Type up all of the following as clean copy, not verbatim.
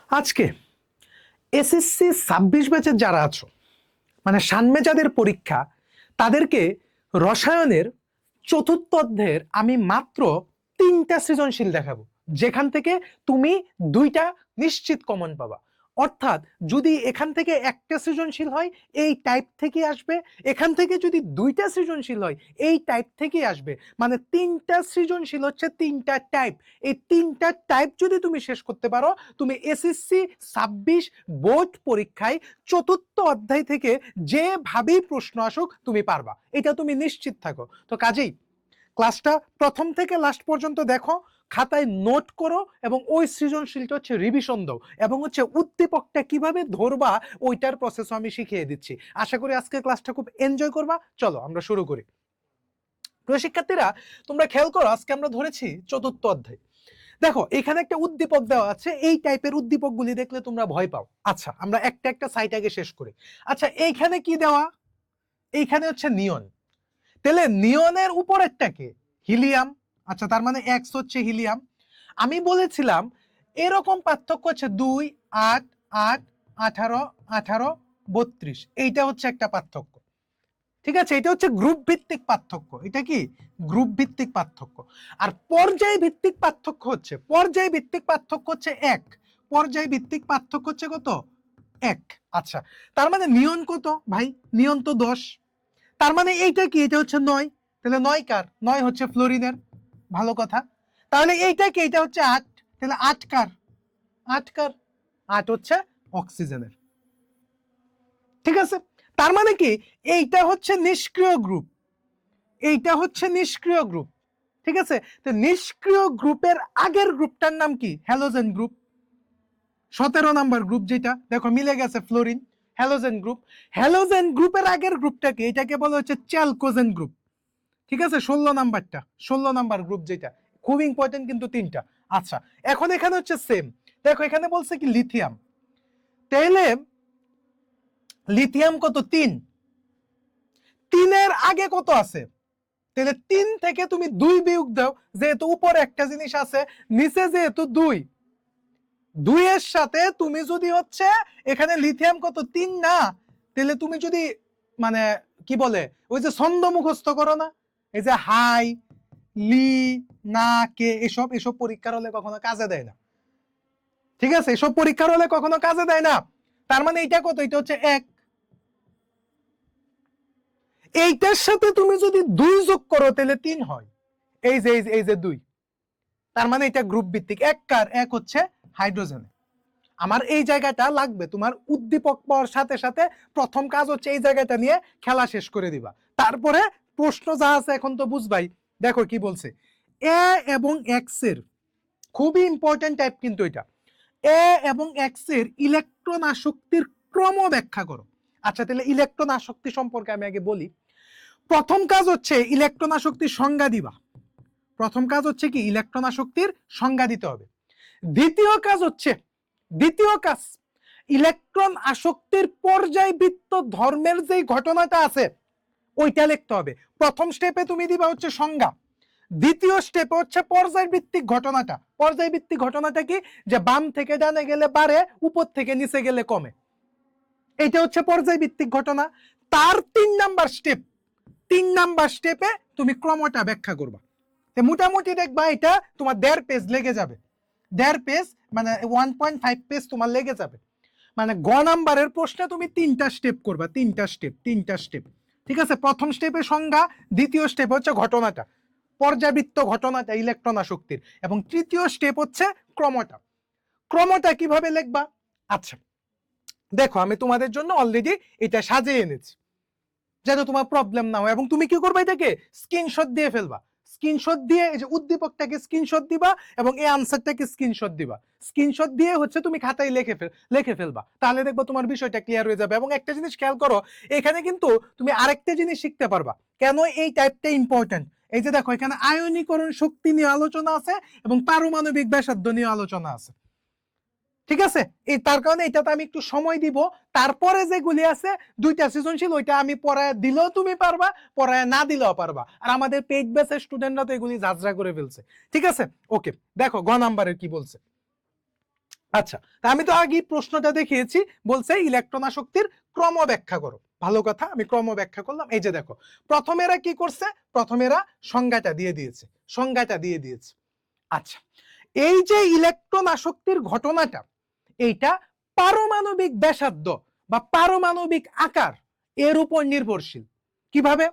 আজকে এসএসসি 26 ব্যাচের যারা আছো, মানে সামনে যাদের পরীক্ষা, তাদেরকে রসায়নের চতুর্থ অধ্যায়ের আমি মাত্র 3টা সৃজনশীল দেখাবো, যেখান থেকে তুমি 2টা নিশ্চিত কমন পাবা। অর্থাৎ যদি এখান থেকে একটা সৃজনশীল হয় এই টাইপ থেকে আসবে, এখান থেকে যদি 2টা সৃজনশীল হয় এই টাইপ থেকে আসবে। মানে 3টা সৃজনশীল হচ্ছে 3টা টাইপ। এই 3টা টাইপ যদি তুমি শেষ করতে পারো, তুমি এসএসসি 26 বোর্ড পরীক্ষায় চতুর্থ অধ্যায় থেকে যেভাবেই প্রশ্ন আসুক তুমি পারবা, এটা তুমি নিশ্চিত থাকো। তো কাজেই ক্লাসটা প্রথম থেকে লাস্ট পর্যন্ত দেখো, খাতায় নোট করো এবং ওই সৃজনশীলটা হচ্ছে রিভিশন দাও, এবং হচ্ছে উদ্দীপকটা কিভাবে ধরবা ওইটার প্রসেস আমি শিখিয়ে দিচ্ছি। আশা করি আজকে ক্লাসটা খুব এনজয় করবা। চলো আমরা শুরু করি। প্রিয় শিক্ষার্থীরা, তোমরা খেয়াল করো, আজকে আমরা ধরেছি চতুর্থ অধ্যায়। দেখো এখানে একটা উদ্দীপক দেওয়া আছে, এই টাইপের উদ্দীপকগুলি দেখলে তোমরা ভয় পাও। আচ্ছা আমরা একটা একটা সাইট আগে শেষ করি। আচ্ছা এইখানে কি দেওয়া? এইখানে হচ্ছে নিয়ন। তাহলে নিয়নের উপরেরটা কি? হিলিয়াম। আচ্ছা তার মানে এক্স হচ্ছে হিলিয়াম। আমি বলেছিলাম এরকম পার্থক্য হচ্ছে 2, 8, 8, 18, 18, 32। এইটা হচ্ছে একটা পার্থক্য। ঠিক আছে, এটা হচ্ছে গ্রুপ ভিত্তিক পার্থক্য। এটা কি? গ্রুপ ভিত্তিক পার্থক্য। আর পর্যায় ভিত্তিক পার্থক্য হচ্ছে, পর্যায় ভিত্তিক পার্থক্য হচ্ছে 1। পর্যায় ভিত্তিক পার্থক্য হচ্ছে কত? 1। আচ্ছা তার মানে নিয়ন কত ভাই? নিয়ন তো 10। তার মানে এইটা কি? এটা হচ্ছে 9। তাহলে 9 কার? 9 হচ্ছে ফ্লোরিনের। ভালো কথা। তাহলে এইটা কি? এটা হচ্ছে 8। তাহলে 8 কার? 8 কার? 8 হচ্ছে অক্সিজেনের। ঠিক আছে, তার মানে কি এইটা হচ্ছে নিষ্ক্রিয় গ্রুপ, এইটা হচ্ছে নিষ্ক্রিয় গ্রুপ। ঠিক আছে, তো নিষ্ক্রিয় গ্রুপের আগের গ্রুপটার নাম কি? Halogen group. 17 নাম্বার গ্রুপ, যেটা দেখো মিলে গেছে, ফ্লোরিন। Halogen group. হ্যালোজেন গ্রুপের আগের গ্রুপটাকে এটাকে বলা হচ্ছে চ্যালকোজেন গ্রুপ। ঠিক আছে, 16 নাম্বারটা, 16 নাম্বার গ্রুপ যেটা, খুব ইম্পর্টেন্ট কিন্তু 3টা। আচ্ছা এখন এখানে হচ্ছে সেম। দেখো এখানে বলছে কি লিথিয়াম। তাহলে লিথিয়াম কত? 3। 3-এর আগে কত আছে? তাহলে 3 থেকে তুমি 2 বিয়োগ দাও, যেহেতু উপরে একটা জিনিস আছে, নিচে যেহেতু 2, 2 এর সাথে তুমি যদি হচ্ছে এখানে লিথিয়াম কত? 3 না? তাহলে তুমি যদি মানে কি বলে ওই যে ছন্দ মুখস্থ করো না, এই যে হাই, লি, না, কে, এসব এসব পরীক্ষার হলে কখনো কাজে দেয় না। ঠিক আছে, এসব পরীক্ষার হলে কখনো কাজে দেয় না। তার মানে এটা কত? এটা হচ্ছে 1। এইটার সাথে তুমি যদি 2 যোগ করো তাহলে 3 হয়। এই যে 2। তার মানে এটা গ্রুপ ভিত্তিক। 1 কার? 1 হচ্ছে হাইড্রোজেন। আমার এই জায়গাটা লাগবে, তোমার উদ্দীপক পাওয়ার সাথে সাথে প্রথম কাজ হচ্ছে এই জায়গাটা নিয়ে খেলা শেষ করে দিবা। তারপরে প্রশ্ন যা আছে এখন তো বুঝবাই। দেখো কি বলছে, এ এবং এক্স এর খুবই ইম্পর্টেন্ট টাইপ কিন্তু এটা। এ এবং এক্স এর ইলেকট্রন আসক্তির ক্রম ব্যাখ্যা করো। আচ্ছা তাহলে ইলেকট্রন আসক্তি সম্পর্কে আমি আগে বলি। প্রথম কাজ হচ্ছে ইলেকট্রন আসক্তির সংজ্ঞা দিবা। প্রথম কাজ হচ্ছে কি? ইলেকট্রন আসক্তির সংজ্ঞা দিতে হবে। দ্বিতীয় কাজ হচ্ছে, দ্বিতীয় কাজ ইলেকট্রন আসক্তির পর্যায়বৃত্ত ধর্মের যে ঘটনাটা আছে ওইটা লিখতে হবে। প্রথম স্টেপে তুমি দিবা হচ্ছে সংজ্ঞা, দ্বিতীয় স্টেপে হচ্ছে পর্যায়ভিত্তিক ঘটনাটা। পর্যায়ভিত্তিক ঘটনাটা কি? যে বাম থেকে ডানে গেলে বাড়ে, উপর থেকে নিচে গেলে কমে। এটা হচ্ছে পর্যায়ভিত্তিক ঘটনা। তার 3 নাম্বার স্টেপ, 3 নাম্বার স্টেপে তুমি ক্রমটা ব্যাখ্যা করবা। মোটামুটি দেখবা এটা তোমার 1.5 পেজ লেগে যাবে। 1.5 পেজ মানে 1.5 পেজ তোমার লেগে যাবে। মানে গ নাম্বারের প্রশ্নে তুমি 3টা স্টেপ করবা, 3টা স্টেপ, 3টা স্টেপ। ঠিক আছে, প্রথম স্টেপে সংজ্ঞা, দ্বিতীয় স্টেপ হচ্ছে ঘটনাটা, পর্যাবৃত্ত ঘটনাটা ইলেকট্রন আসক্তির, এবং তৃতীয় স্টেপ হচ্ছে ক্রমটা। ক্রমটা কিভাবে লিখবা? আচ্ছা দেখো আমি তোমাদের জন্য অলরেডি এটা সাজিয়ে এনেছি যাতে তোমার প্রবলেম না হয়, এবং তুমি কি করবে? এটাকে স্ক্রিনশট দিয়ে ফেলবা। স্ক্রিনশট দিয়ে এই যে উদ্দীপকটাকে স্ক্রিনশট দিবা এবং এই আনসারটাকে স্ক্রিনশট দিবা। স্ক্রিনশট দিয়ে হচ্ছে তুমি খাতায় লিখে ফেলবা, তাহলে দেখবো তোমার বিষয়টা ক্লিয়ার হয়ে যাবে। এবং একটা জিনিস খেয়াল করো, এখানে কিন্তু তুমি আরেকটা জিনিস শিখতে পারবা কেন এই টাইপটা ইম্পর্টেন্ট। এই যে দেখো এখানে আয়নীকরণ শক্তি নিয়ে আলোচনা আছে এবং পারমাণবিক ব্যাসার্ধ নিয়ে আলোচনা আছে। ঠিক আছে, এই তার কারণে এটাতে আমি একটু সময় দিব। তারপরে যেগুলি আছে 2টা সৃজনশীল, ওইটা আমি পড়ায় দিলেও তুমি পারবা, পড়ায় না দিলেও পারবা। আর আমাদের পেইড ব্যাচের স্টুডেন্টরা তো এগুলি ঝাঁঝরা করে ফেলছে। ঠিক আছে, ওকে দেখো গ নাম্বারের কি বলছে। আচ্ছা, তা আমি তো আগে প্রশ্নটা দেখিয়েছি, বলছে ইলেকট্রন আসক্তির ক্রম ব্যাখ্যা করো। ভালো কথা, আমি ক্রম ব্যাখ্যা করলাম। এই যে দেখো, প্রথমেরা কি করছে, প্রথমেরা সংজ্ঞাটা দিয়ে দিয়েছে। আচ্ছা, এই যে ইলেকট্রন আসক্তির ঘটনাটা, এইটা পারমাণবিক ব্যাসার্ধ বা পারমাণবিক আকার এর উপর নির্ভরশীল। কিভাবে?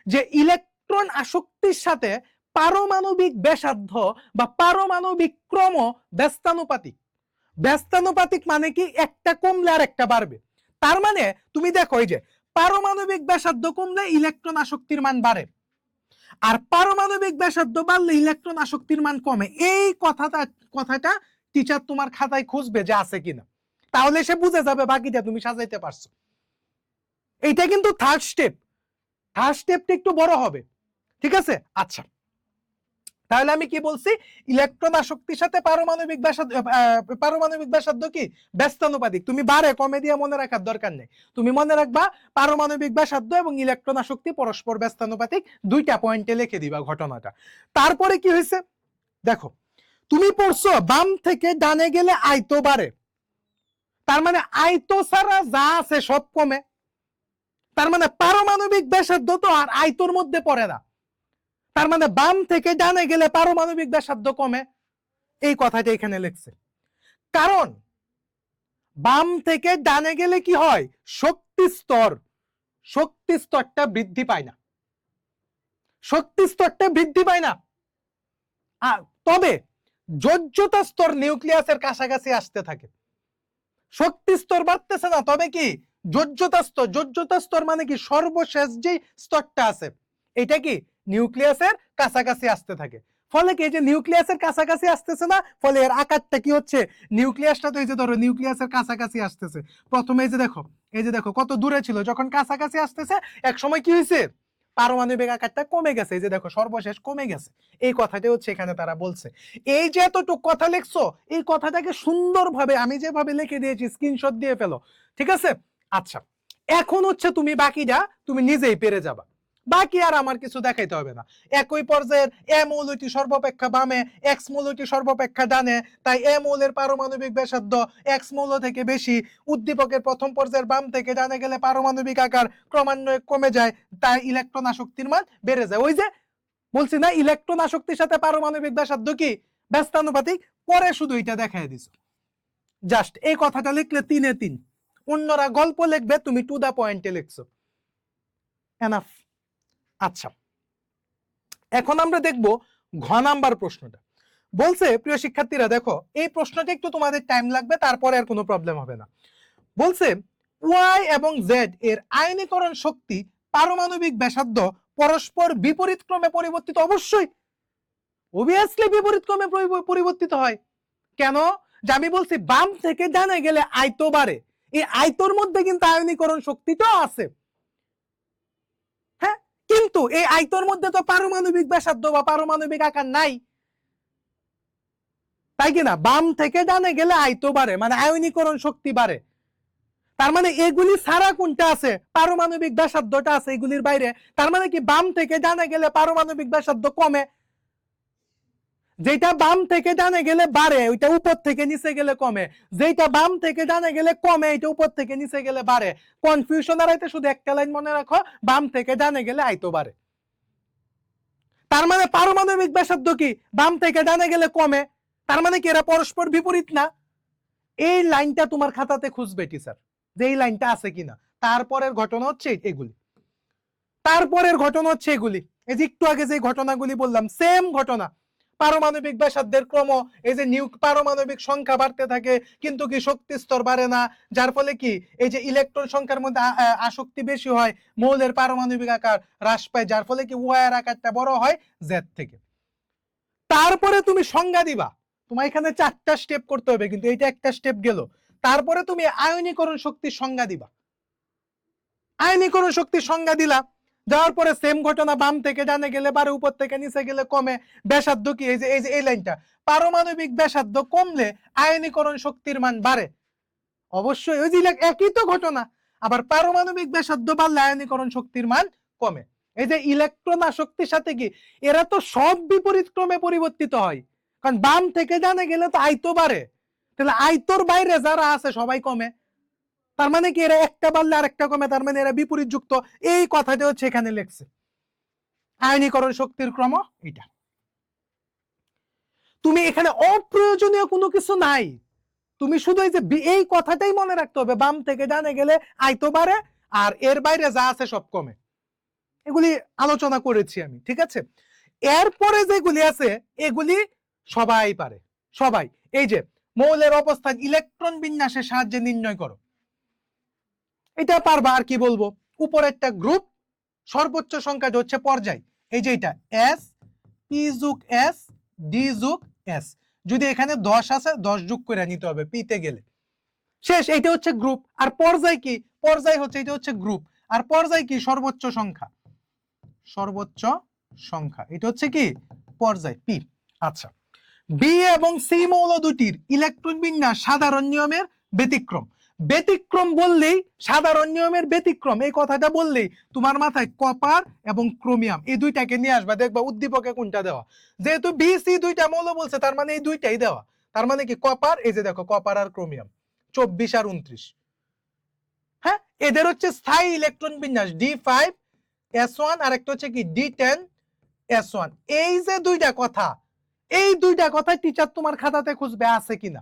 যে ইলেকট্রন আসক্তির সাথে পারমাণবিক ব্যাসার্ধ বা পারমাণবিক ক্রম ব্যস্তানুপাতিক। ব্যস্তানুপাতিক মানে কি, একটা কমলে আর একটা বাড়বে। তার মানে তুমি দেখো, এই যে পারমাণবিক ব্যাসার্ধ কমলে ইলেকট্রন আসক্তির মান বাড়ে, আর পারমাণবিক ব্যাসার্ধ বাড়লে ইলেকট্রন আসক্তির মান কমে। এই কথাটা টিচার তোমার খাতায় খুঁজবে যে আছে কিনা, তাহলে সে বুঝে যাবে বাকিটা তুমি সাজাইতে পারছো। এইটা কিন্তু থার্ড স্টেপটা একটু বড় হবে, ঠিক আছে? আচ্ছা, তাহলে আমি কি বলছি, ইলেকট্রন আসক্তির সাথে পারমাণবিক ব্যাসার্ধ কি ব্যস্তানুপাতিক। তুমি বারে কমে দিয়ে মনে রাখার দরকার নেই, তুমি মনে রাখবা পারমাণবিক ব্যাসার্ধ এবং ইলেকট্রন আসক্তি পরস্পর ব্যস্তানুপাতিক, দুইটা পয়েন্টে লিখে দিবা ঘটনাটা। তারপরে কি হয়েছে দেখো, তুমি পড়ছো বাম থেকে ডানে গেলে আয়ত বাড়ে, তার মানে আয়ত ছাড়া যা আছে সব কমে। তার মানে পারমাণবিক ব্যাসার্ধ তো আর আয়তর মধ্যে পড়ে না, তার মানে বাম থেকে ডানে গেলে পারমাণবিক ব্যাসার্ধ কমে। এই কথাটা এখানে লিখছে, কারণ বাম থেকে ডানে গেলে কি হয়, শক্তি স্তরটা বৃদ্ধি পায় না, তবে যোজ্যতা স্তর নিউক্লিয়াসের কাছাকাছি আসতে থাকে। শক্তি স্তর বাড়তেছে না, তবে কি যোজ্যতা স্তর মানে কি, সর্বশেষ যে স্তরটা আছে এটা কি নিউক্লিয়াসের কাছাকাছি আসতে থাকে। ফলে কি, যে নিউক্লিয়াসের কাছাকাছি আসতেছে না, ফলে এর আকারটা কি হচ্ছে, নিউক্লিয়াসটা তো এই যে ধরো নিউক্লিয়াসের কাছাকাছি আসতেছে। প্রথমে এই যে দেখো কত দূরে ছিল, যখন কাছাকাছি আসতেছে এক সময় কি হয়েছে, পারমাণবিক আকারটা কমে গেছে। এই যে দেখো সর্বশেষ কমে গেছে। এই কথাটাই হচ্ছে এখানে তারা বলছে। এই যে এতটুকু কথা লিখছো, এই কথাটাকে সুন্দরভাবে আমি যেভাবে লিখে দিয়েছি স্ক্রিনশট দিয়ে ফেলো, ঠিক আছে? আচ্ছা, এখন হচ্ছে তুমি বাকিটা তুমি নিজেই পেরে যাবা, বাকি আর আমার কিছু দেখাইতে হবে না। একই পর্যায়ের এ মৌলটি সর্বাপেক্ষা বামে, এক্স মৌলটি সর্বাপেক্ষা ডানে, তাই এ মৌলের পারমাণবিক ব্যাসার্ধ এক্স মৌল থেকে বেশি। উদ্দীপকের প্রথম পর্যায়ের বাম থেকে ডানে গেলে পারমাণবিক আকার ক্রমান্বয়ে কমে যায়, তাই ইলেকট্রন আসক্তির মান বেড়ে যায়। ওই যে বলছি না, ইলেকট্রন আসক্তির সাথে পারমাণবিক ব্যাসার্ধ কি ব্যস্তানুপাতিক। পরে শুধু এটা দেখাই দিছো, জাস্ট এই কথাটা লিখলে 3-3, অন্যরা গল্প লিখবে, তুমি টু দা পয়েন্টে লিখছো, এনাফ। আচ্ছা, এখন আমরা দেখব ঘ নাম্বার প্রশ্নটা। বলছে প্রিয় শিক্ষার্থীরা দেখো, এই প্রশ্নটা একটু তোমাদের টাইম লাগবে, তারপরে আর কোনো প্রবলেম হবে না। বলছে ওয়াই এবং জেড এর আয়নীকরণ শক্তি পারমাণবিক ব্যাসার্ধ পরস্পর বিপরীত ক্রমে পরিবর্তিত। অবশ্যই, অবভিয়াসলি বিপরীত ক্রমে পরিবর্তিত হয়। কেন? যে আমি বলছি বাম থেকে ডানে গেলে আয়ত বাড়ে, এই আয়তর মধ্যে কিন্তু আয়নীকরণ শক্তিটাও আছে। হ্যাঁ, কিন্তু এই আয়তর মধ্যে তো পারমাণবিক ব্যাসার্ধ বা পারমাণবিক আকার নাই, তাই কিনা? বাম থেকে ডানে গেলে আয়ত বাড়ে মানে আয়নীকরণ শক্তি বাড়ে। তার মানে এগুলি ছাড়া কোনটা আছে, পারমাণবিক ব্যাসার্ধটা আছে এগুলির বাইরে। তার মানে কি, বাম থেকে ডানে গেলে পারমাণবিক ব্যাসার্ধ কমে, যেটা বাম থেকে ডানে গেলে বাড়ে ওইটা উপর থেকে নিচে গেলে কমে, যেটা বাম থেকে ডানে গেলে কমে এটা উপর থেকে নিচে গেলে বাড়ে। কনফিউশন এড়াইতে শুধু একটা লাইন মনে রাখো, বাম থেকে ডানে গেলে আয়ত বাড়ে। তার মানে পারমাণবিক ব্যাসার্ধ কি বাম থেকে ডানে গেলে কমে, তার মানে কি এরা পরস্পর বিপরীত না? এই লাইনটা তোমার খাতাতে খুঁজবে টিচার, যে এই লাইনটা আছে কিনা। তারপরের ঘটনা হচ্ছে এগুলি, এই যে একটু আগে যে ঘটনাগুলি বললাম সেম ঘটনা। পারমাণবিক ব্যাসার্ধের ক্রম, এই যে পারমাণবিক সংখ্যা বাড়তে থাকে কিন্তু কি শক্তি স্তর বাড়ে না, যার ফলে কি এই যে ইলেকট্রন সংখ্যার মধ্যে আসক্তি বেশি হয়, মৌলের পারমাণবিক আকার হ্রাস পায়, যার ফলে কি ওয়ার আকারটা বড় হয় জেড থেকে। তারপরে তুমি সংজ্ঞা দিবা, তোমার এখানে 4টা স্টেপ করতে হবে, কিন্তু এইটা একটা স্টেপ গেল। তারপরে তুমি আয়নীকরণ শক্তির সংজ্ঞা দিবা, আয়নীকরণ শক্তির সংজ্ঞা দিলা, যাওয়ার পরে সেম ঘটনা, বাম থেকে ডানে গেলে বাড়ে, উপর থেকে নিচে গেলে কমে। ব্যাসার্ধ কি, এই যে এই লাইনটা, পারমাণবিক ব্যাসার্ধ কমলে আয়নীকরণ শক্তির মান বাড়ে। অবশ্যই ওই যে একই তো ঘটনা, আবার পারমাণবিক ব্যাসার্ধ বাড়লে আয়নীকরণ শক্তির মান কমে। এই যে ইলেকট্রন আসক্তির সাথে কি, এরা তো সব বিপরীত ক্রমে পরিবর্তিত হয়, কারণ বাম থেকে ডানে গেলে তো আয়ত বাড়ে, তাহলে আয়তর বাইরে যারা আছে সবাই কমে, তার মানে কি এরা একটা বাড়লে আরেকটা কমে, তার মানে এরা বিপরীত যুক্ত। এই কথাটা হচ্ছে এখানে লেখছে। আয়নীকরণ শক্তির ক্রম এটা। তুমি এখানে অপ্রয়োজনীয় কোনো কিছু নাই, তুমি শুধু এই যে এই কথাটাই মনে রাখতে হবে, বাম থেকে ডানে গেলে আয়ত বাড়ে আর এর বাইরে যা আছে সব কমে। এগুলি আলোচনা করেছি আমি, ঠিক আছে। এরপরে যেগুলি আছে এগুলি সবাই পারে, সবাই। এই যে মৌলের অবস্থান ইলেকট্রন বিন্যাসের সাহায্যে নির্ণয় করো, এটা পারবা। আর কি বলবো, উপরে একটা গ্রুপ, সর্বোচ্চ সংখ্যাটা হচ্ছে পর্যায়, এই যে এটা এস, পি যুগ এস, ডি যুগ এস। যদি এখানে 10 আছে 10 যোগ করে নিতে হবে পিতে গেলে, শেষ। এটা হচ্ছে গ্রুপ। আর পর্যায় কি, পর্যায় হচ্ছে এটা হচ্ছে গ্রুপ, আর পর্যায় কি সর্বোচ্চ সংখ্যা, সর্বোচ্চ সংখ্যা, এটা হচ্ছে কি পর্যায় পি। আচ্ছা, বি এবং সি মৌল দুটির ইলেকট্রন বিন্যাস সাধারণ নিয়মের ব্যতিক্রম। ব্যতিক্রম বললেই, সাধারণ নিয়মের ব্যতিক্রম এই কথাটা বললেই তোমার মাথায় কপার এবং ক্রোমিয়াম এই দুইটাকে নিয়ে আসবা, দেখবা উদ্দীপকে কোনটা দেওয়া। যেহেতু বি সি দুইটা মৌল বলছে, তার মানে এই দুইটাই দেওয়া। তার মানে কি কপার, এই যে দেখো কপার আর ক্রোমিয়াম 24 আর 29। হ্যাঁ, এদের হচ্ছে স্থায়ী ইলেকট্রন বিন্যাস D5S1 আর একটা হচ্ছে কি D10S1। এই যে দুইটা কথা, এই দুইটা কথা টিচার তোমার খাতাতে খুঁজবে আছে কিনা,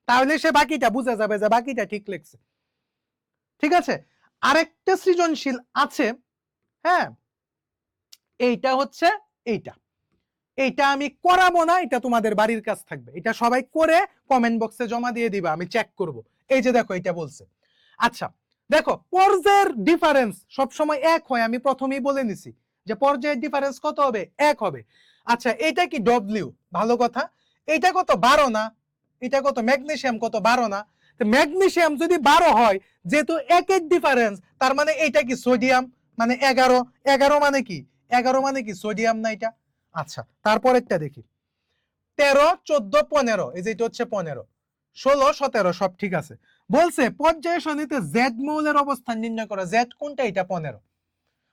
তাহলে সে বাকিটা বুঝে যাবে যে বাকিটা ঠিক লিখছে, ঠিক আছে। আরেকটা সৃজনশীল আছে, হ্যাঁ, এইটা হচ্ছে এইটা, এইটা আমি করাবো না, এটা তোমাদের বাড়ির কাজ থাকবে। এটা সবাই করে কমেন্ট বক্সে জমা দিয়ে দিবা, আমি চেক করব। এই যে দেখো এটা বলছে। আচ্ছা দেখো, পর্যায়ের ডিফারেন্স সবসময় এক হয়, আমি প্রথমেই বলে নিছি যে পর্যায়ের ডিফারেন্স কত হবে, এক হবে। আচ্ছা এটা কি ডব্লিউ, ভালো কথা। এটা কত 12 না, এটা কত ম্যাগনেসিয়াম কত 12 না। ম্যাগনেসিয়াম যদি 12 হয়, যেহেতু একের ডিফারেন্স, তার মানে এটা কি সোডিয়াম, মানে 11। 11 মানে কি, 11 মানে কি সোডিয়াম না এটা। আচ্ছা তারপরেরটা দেখি, 13, 14, 15, এই যে এটা হচ্ছে 15, 16, 17 সব ঠিক আছে। বলছে পর্যায় সারণীতে জেড মৌলের অবস্থান নির্ণয় করা। জেড কোনটা, এটা 15।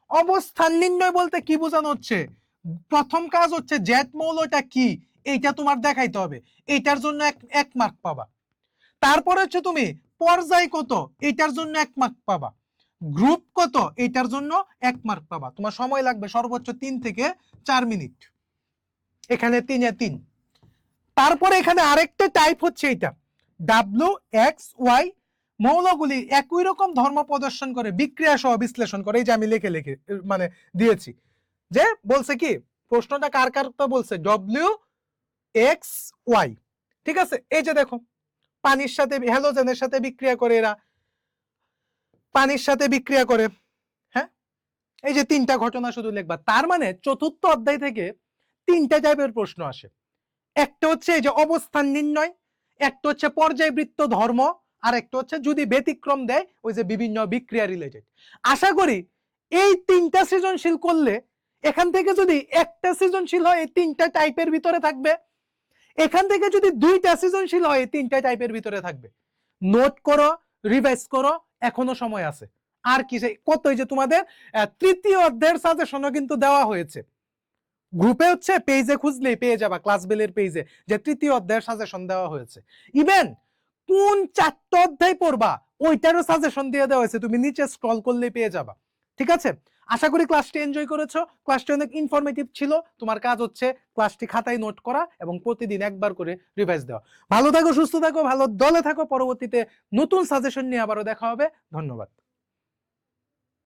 অবস্থান নির্ণয় বলতে কি বোঝানো হচ্ছে, প্রথম কাজ হচ্ছে জেড মৌলটা কি এইটা তোমার দেখাইতে হবে, এইটার জন্য এক মার্ক পাবা। তারপরে হচ্ছে তুমি পর্যায় কত, এটার জন্য 1 মার্ক পাবা। গ্রুপ কত, এটার জন্য 1 মার্ক পাবা। তোমার সময় লাগবে সর্বোচ্চ 3 থেকে 4 মিনিট, এখানে 3 এ 3। তারপরে এখানে আরেকটা টাইপ হচ্ছে এটা WXY মৌলগুলি একই রকম ধর্ম প্রদর্শন করে, বিক্রিয়া সহ বিশ্লেষণ করে। এই যে আমি লিখে লিখে মানে দিয়েছি, যে বলছে কি প্রশ্নটা কার কার তো বলছে WXY, ঠিক আছে। এই যে দেখো পানির সাথে হ্যালোজেনের সাথে বিক্রিয়া করে, এরা পানির সাথে বিক্রিয়া করে। হ্যাঁ, এই যে 3টা ঘটনা শুধু লিখবা। তার মানে চতুর্থ অধ্যায় থেকে 3টা টাইপের প্রশ্ন আসে। একটা হচ্ছে এই যে অবস্থান নির্ণয়, একটা হচ্ছে পর্যায়বৃত্ত ধর্ম, আর একটা হচ্ছে যদি ব্যতিক্রম দেয় ওই যে বিভিন্ন বিক্রিয়া রিলেটেড। আশা করি এই 3টা সৃজনশীল করলে, এখান থেকে যদি একটা সৃজনশীল হয় এই 3টা টাইপের ভিতরে থাকবে, এখান থেকে যদি 2টা সৃজনশীল হয় এই 3টা টাইপের ভিতরে থাকবে। নোট করো, রিভাইজ করো, এখনো সময় আছে। আর কি কত, এই যে তোমাদের তৃতীয় অধ্যায়ের সাজেশনও কিন্তু দেওয়া হয়েছে গ্রুপে, হচ্ছে পেজে খুঁজলেই পেয়ে যাবা, ক্লাস বেলের পেজে, যে তৃতীয় অধ্যায়ের সাজেশন দেওয়া হয়েছে। ইভেন কোন 4টা অধ্যায় পড়বা ওইটারও সাজেশন দিয়ে দেওয়া হয়েছে, তুমি নিচে স্ক্রল করলেই পেয়ে যাবা, ঠিক আছে। আশা করি ক্লাসটি এনজয় করেছো, ক্লাসটি অনেক ইনফরমেটিভ ছিল। তোমার কাজ হচ্ছে ক্লাসটি খাতায় নোট করা এবং প্রতিদিন একবার করে রিভাইজ দেওয়া। ভালো থাকো, সুস্থ থাকো, ভালো দলে থাকো। পরবর্তীতে নতুন সাজেশন নিয়ে আবারও দেখা হবে। ধন্যবাদ।